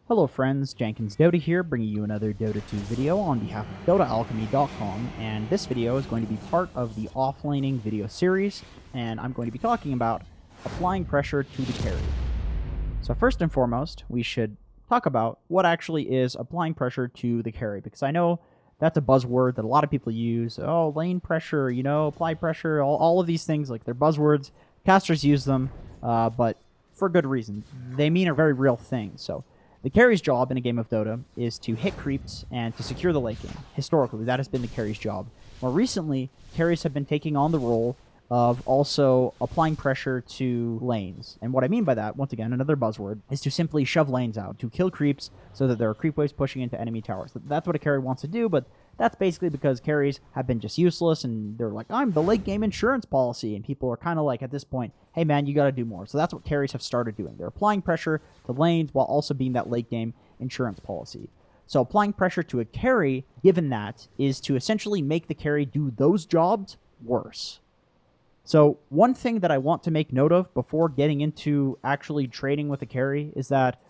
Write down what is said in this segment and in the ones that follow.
Hello friends, Jenkins Dota here, bringing you another Dota 2 video on behalf of DotaAlchemy.com, and this video is going to be part of the offlaning video series, and I'm going to be talking about applying pressure to the carry. So first and foremost, we should talk about what actually is applying pressure to the carry, because I know that's a buzzword that a lot of people use. Oh, lane pressure, apply pressure, all of these things, like they're buzzwords. Casters use them, but for good reason. They mean a very real thing, so the carry's job in a game of Dota is to hit creeps and to secure the late game. Historically, that has been the carry's job. More recently, carries have been taking on the role of also applying pressure to lanes. And what I mean by that, once again, another buzzword, is to simply shove lanes out, to kill creeps so that there are creep waves pushing into enemy towers. That's what a carry wants to do, but that's basically because carries have been just useless, and they're like, I'm the late game insurance policy, and people are kind of like, at this point, hey man, you got to do more. So that's what carries have started doing. They're applying pressure to lanes while also being that late game insurance policy. So applying pressure to a carry, given that, is to essentially make the carry do those jobs worse. So one thing that I want to make note of before getting into actually trading with the carry is that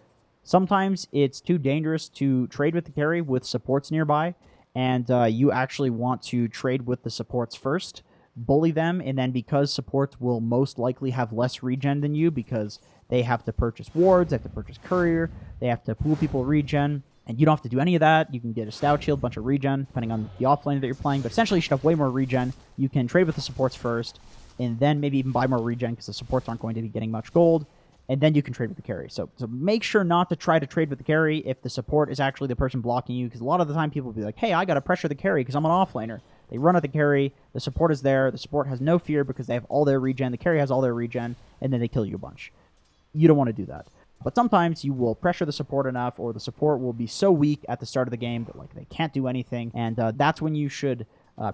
sometimes it's too dangerous to trade with the carry with supports nearby, and you actually want to trade with the supports first, bully them, and then because supports will most likely have less regen than you because they have to purchase wards, they have to purchase courier, they have to pool people regen, and you don't have to do any of that. You can get a stout shield, bunch of regen, depending on the offlane that you're playing, but essentially you should have way more regen. You can trade with the supports first, and then maybe even buy more regen because the supports aren't going to be getting much gold, and then you can trade with the carry. So make sure not to try to trade with the carry if the support is actually the person blocking you, because a lot of the time people will be like, hey, I got to pressure the carry because I'm an offlaner. They run at the carry, the support is there, the support has no fear because they have all their regen, the carry has all their regen, and then they kill you a bunch. You don't want to do that. But sometimes you will pressure the support enough, or the support will be so weak at the start of the game that like they can't do anything, and that's when you should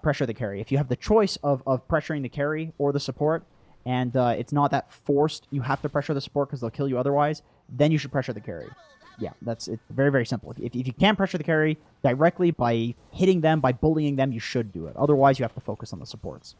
pressure the carry. If you have the choice of pressuring the carry or the support, and it's not that forced, you have to pressure the support because they'll kill you otherwise, then you should pressure the carry. Yeah, it's very, very simple. If you can't pressure the carry directly by hitting them, by bullying them, you should do it. Otherwise, you have to focus on the supports.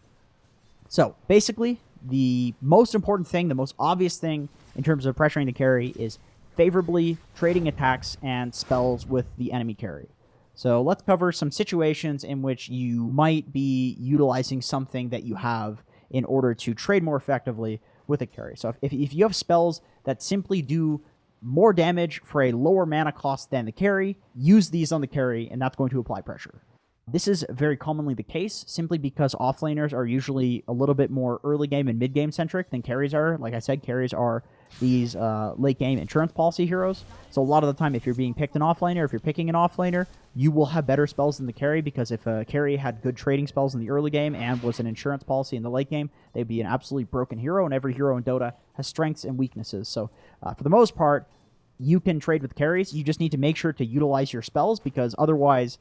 So, basically, the most important thing, the most obvious thing in terms of pressuring the carry is favorably trading attacks and spells with the enemy carry. So let's cover some situations in which you might be utilizing something that you have in order to trade more effectively with a carry. So if you have spells that simply do more damage for a lower mana cost than the carry, use these on the carry, and that's going to apply pressure. This is very commonly the case, simply because offlaners are usually a little bit more early game and mid game centric than carries are. Like I said, carries are these late game insurance policy heroes. So a lot of the time, if you're being picked an offlaner, if you're picking an offlaner, you will have better spells than the carry, because if a carry had good trading spells in the early game and was an insurance policy in the late game, they'd be an absolutely broken hero, and every hero in Dota has strengths and weaknesses. So for the most part, you can trade with carries. You just need to make sure to utilize your spells, because otherwise,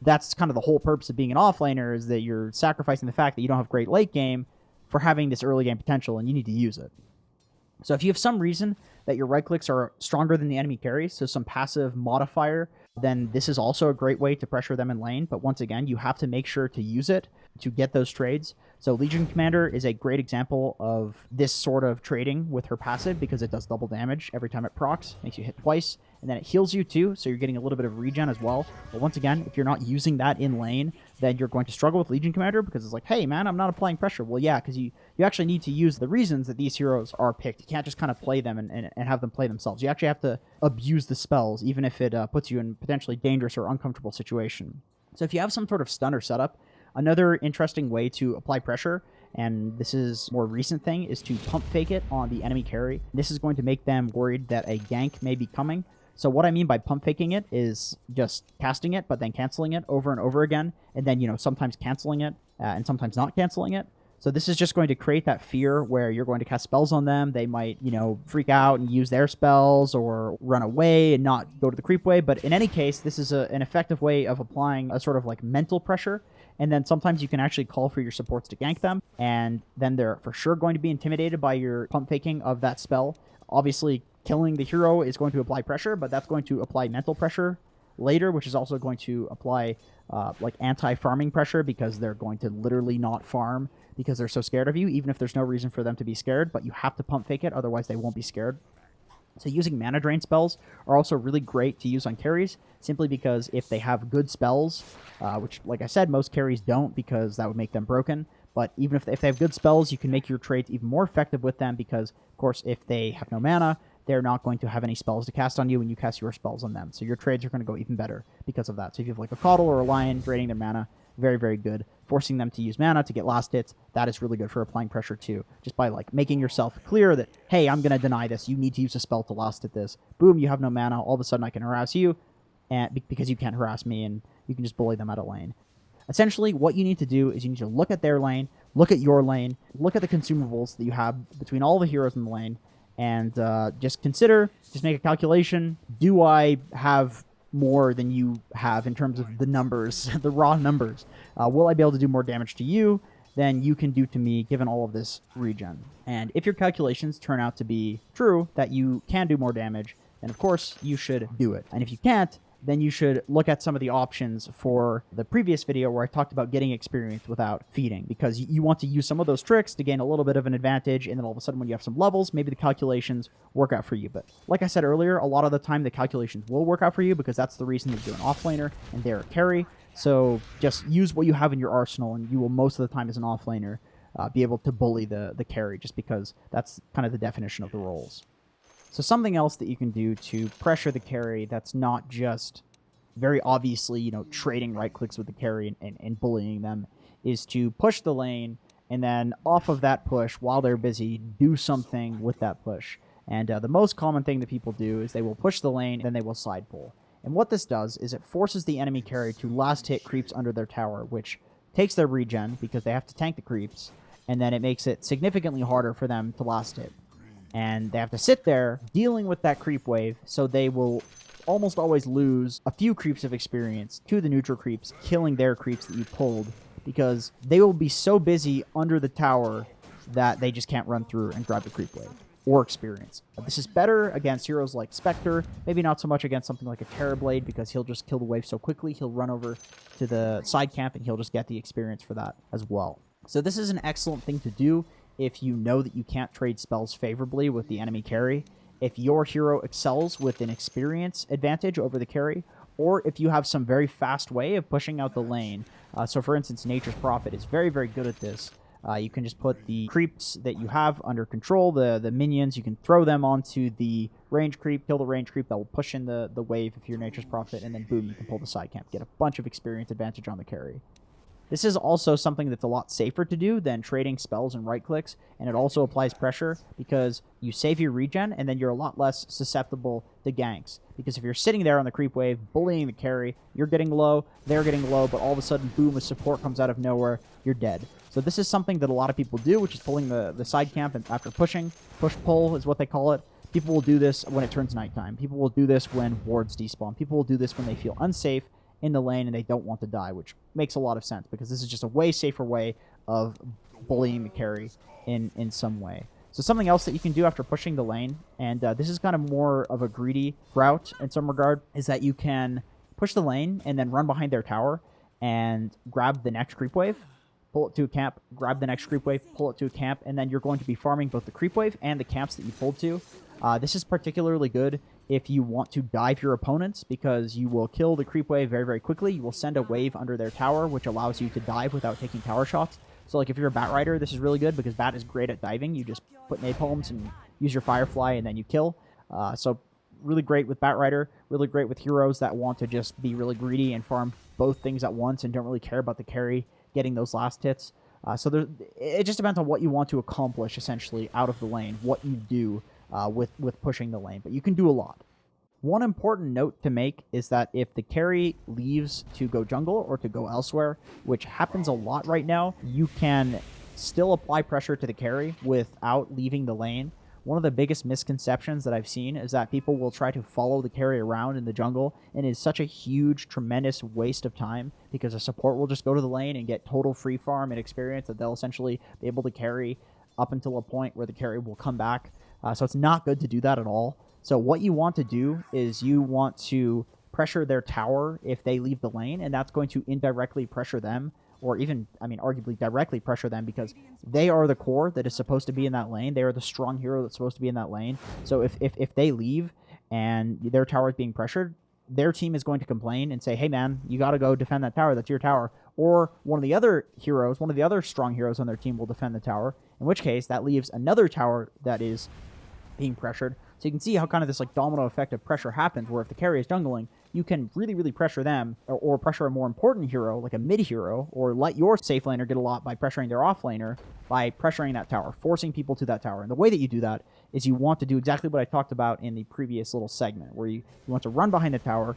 that's kind of the whole purpose of being an offlaner, is that you're sacrificing the fact that you don't have great late game for having this early game potential, and you need to use it. So if you have some reason that your right clicks are stronger than the enemy carries, so some passive modifier, then this is also a great way to pressure them in lane. But once again, you have to make sure to use it to get those trades. So Legion Commander is a great example of this sort of trading with her passive, because it does double damage every time it procs, makes you hit twice, and then it heals you too, so you're getting a little bit of regen as well. But once again, if you're not using that in lane, then you're going to struggle with Legion Commander, because it's like, hey man, I'm not applying pressure. Well, yeah, because you actually need to use the reasons that these heroes are picked. You can't just kind of play them and have them play themselves. You actually have to abuse the spells, even if it puts you in potentially dangerous or uncomfortable situation. So if you have some sort of stun or setup, another interesting way to apply pressure, and this is a more recent thing, is to pump fake it on the enemy carry. This is going to make them worried that a gank may be coming. So what I mean by pump faking it is just casting it, but then canceling it over and over again, and then, sometimes canceling it and sometimes not canceling it. So this is just going to create that fear where you're going to cast spells on them. They might, freak out and use their spells or run away and not go to the creep way. But in any case, this is an effective way of applying a sort of like mental pressure. And then sometimes you can actually call for your supports to gank them, and then they're for sure going to be intimidated by your pump faking of that spell. Obviously, killing the hero is going to apply pressure, but that's going to apply mental pressure later, which is also going to apply like anti-farming pressure, because they're going to literally not farm because they're so scared of you, even if there's no reason for them to be scared. But you have to pump fake it, otherwise they won't be scared. So using mana drain spells are also really great to use on carries, simply because if they have good spells, which, like I said, most carries don't because that would make them broken. But even if they have good spells, you can make your trades even more effective with them because, of course, if they have no mana, they're not going to have any spells to cast on you when you cast your spells on them. So your trades are going to go even better because of that. So if you have like a Coddle or a Lion draining their mana, very, very good. Forcing them to use mana to get last hits, that is really good for applying pressure too. Just by like making yourself clear that, hey, I'm going to deny this. You need to use a spell to last hit this. Boom, you have no mana. All of a sudden I can harass you and because you can't harass me, and you can just bully them out of lane. Essentially, what you need to do is you need to look at their lane, look at your lane, look at the consumables that you have between all the heroes in the lane, and just make a calculation. Do I have more than you have in terms of the numbers, the raw numbers? Will I be able to do more damage to you than you can do to me given all of this regen? And if your calculations turn out to be true, that you can do more damage, then of course you should do it. And if you can't, then you should look at some of the options for the previous video where I talked about getting experience without feeding, because you want to use some of those tricks to gain a little bit of an advantage, and then all of a sudden when you have some levels, maybe the calculations work out for you. But like I said earlier, a lot of the time the calculations will work out for you because that's the reason that you're an offlaner and they're a carry. So just use what you have in your arsenal, and you will most of the time as an offlaner be able to bully the carry, just because that's kind of the definition of the roles. So something else that you can do to pressure the carry that's not just very obviously, trading right clicks with the carry and bullying them, is to push the lane, and then off of that push, while they're busy, do something with that push. And the most common thing that people do is they will push the lane, then they will side pull. And what this does is it forces the enemy carry to last hit creeps under their tower, which takes their regen because they have to tank the creeps, and then it makes it significantly harder for them to last hit. And they have to sit there dealing with that creep wave, so they will almost always lose a few creeps of experience to the neutral creeps, killing their creeps that you pulled, because they will be so busy under the tower that they just can't run through and grab the creep wave or experience. This is better against heroes like Spectre, maybe not so much against something like a Terrorblade, because he'll just kill the wave so quickly, he'll run over to the side camp and he'll just get the experience for that as well. So this is an excellent thing to do if you know that you can't trade spells favorably with the enemy carry, if your hero excels with an experience advantage over the carry, or if you have some very fast way of pushing out the lane. So for instance, Nature's Prophet is very, very good at this. You can just put the creeps that you have under control, the minions, you can throw them onto the range creep, kill the range creep, that will push in the wave if you're Nature's Prophet, and then boom, you can pull the side camp, get a bunch of experience advantage on the carry. This is also something that's a lot safer to do than trading spells and right clicks, and it also applies pressure because you save your regen, and then you're a lot less susceptible to ganks. Because if you're sitting there on the creep wave, bullying the carry, you're getting low, they're getting low, but all of a sudden, boom, a support comes out of nowhere, you're dead. So this is something that a lot of people do, which is pulling the side camp and after pushing. Push-pull is what they call it. People will do this when it turns nighttime. People will do this when wards despawn. People will do this when they feel unsafe in the lane and they don't want to die, which makes a lot of sense because this is just a way safer way of bullying the carry in some way. So something else that you can do after pushing the lane, and this is kind of more of a greedy route in some regard, is that you can push the lane and then run behind their tower and grab the next creep wave, pull it to a camp, grab the next creep wave, pull it to a camp, and then you're going to be farming both the creep wave and the camps that you pulled to. This is particularly good if you want to dive your opponents, because you will kill the creep wave very, very quickly. You will send a wave under their tower, which allows you to dive without taking tower shots. So like if you're a Bat Rider, this is really good because Bat is great at diving. You just put napalms and use your Firefly and then you kill. So really great with Bat Rider, really great with heroes that want to just be really greedy and farm both things at once and don't really care about the carry getting those last hits. So it just depends on what you want to accomplish essentially out of the lane, what you do with pushing the lane, but you can do a lot. One important note to make is that if the carry leaves to go jungle or to go elsewhere, which happens a lot right now, you can still apply pressure to the carry without leaving the lane. One of the biggest misconceptions that I've seen is that people will try to follow the carry around in the jungle, and it's such a huge, tremendous waste of time because a support will just go to the lane and get total free farm and experience that they'll essentially be able to carry up until a point where the carry will come back. So it's not good to do that at all. So what you want to do is you want to pressure their tower if they leave the lane, and that's going to indirectly pressure them or even, I mean, arguably directly pressure them, because they are the core that is supposed to be in that lane. They are the strong hero that's supposed to be in that lane. So if they leave and their tower is being pressured, their team is going to complain and say, hey man, you got to go defend that tower. That's your tower. Or one of the other heroes, one of the other strong heroes on their team will defend the tower, in which case that leaves another tower that is being pressured. So you can see how kind of this like domino effect of pressure happens, where if the carry is jungling, you can really, really pressure them, or pressure a more important hero, like a mid hero, or let your safe laner get a lot by pressuring their off laner, by pressuring that tower, forcing people to that tower. And the way that you do that is you want to do exactly what I talked about in the previous little segment, where you want to run behind the tower,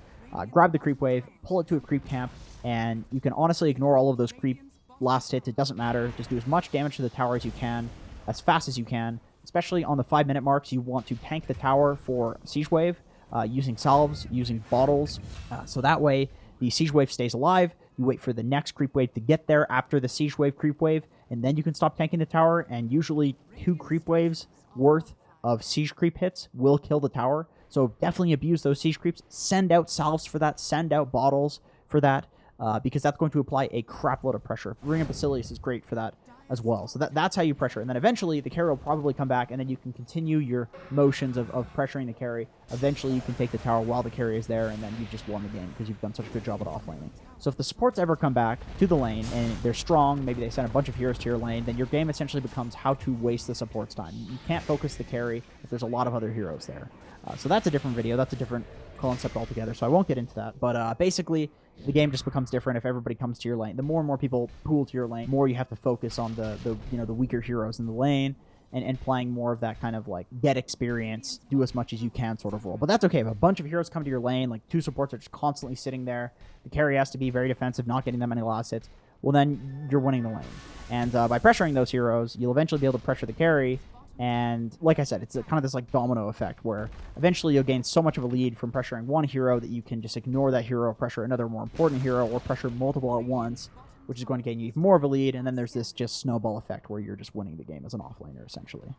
grab the creep wave, pull it to a creep camp, and you can honestly ignore all of those creep last hits. It doesn't matter. Just do as much damage to the tower as you can, as fast as you can. Especially on the 5-minute marks, you want to tank the tower for siege wave, using salves, using bottles, so that way the siege wave stays alive. You wait for the next creep wave to get there after the siege wave creep wave, and then you can stop tanking the tower, and usually 2 creep waves worth of siege creep hits will kill the tower. So definitely abuse those siege creeps. Send out salves for that, send out bottles for that, because that's going to apply a crap load of pressure. Ring of Basilius is great for that as well. So that's how you pressure. And then eventually the carry will probably come back, and then you can continue your motions of pressuring the carry. Eventually you can take the tower while the carry is there, and then you've just won the game because you've done such a good job at offlaning. So if the supports ever come back to the lane and they're strong, maybe they send a bunch of heroes to your lane, then your game essentially becomes how to waste the support's time. You can't focus the carry if there's a lot of other heroes there. So that's a different video. That's a different concept altogether, so I won't get into that. But basically, the game just becomes different if everybody comes to your lane. The more and more people pool to your lane, more you have to focus on the weaker heroes in the lane, and playing more of that kind of like get experience, do as much as you can sort of role. But that's okay. If a bunch of heroes come to your lane, like 2 supports are just constantly sitting there, the carry has to be very defensive, not getting that many last hits, well then you're winning the lane. And by pressuring those heroes, you'll eventually be able to pressure the carry. And like I said, it's kind of this like domino effect where eventually you'll gain so much of a lead from pressuring one hero that you can just ignore that hero, pressure another more important hero, or pressure multiple at once, which is going to gain you even more of a lead. And then there's this just snowball effect where you're just winning the game as an offlaner, essentially.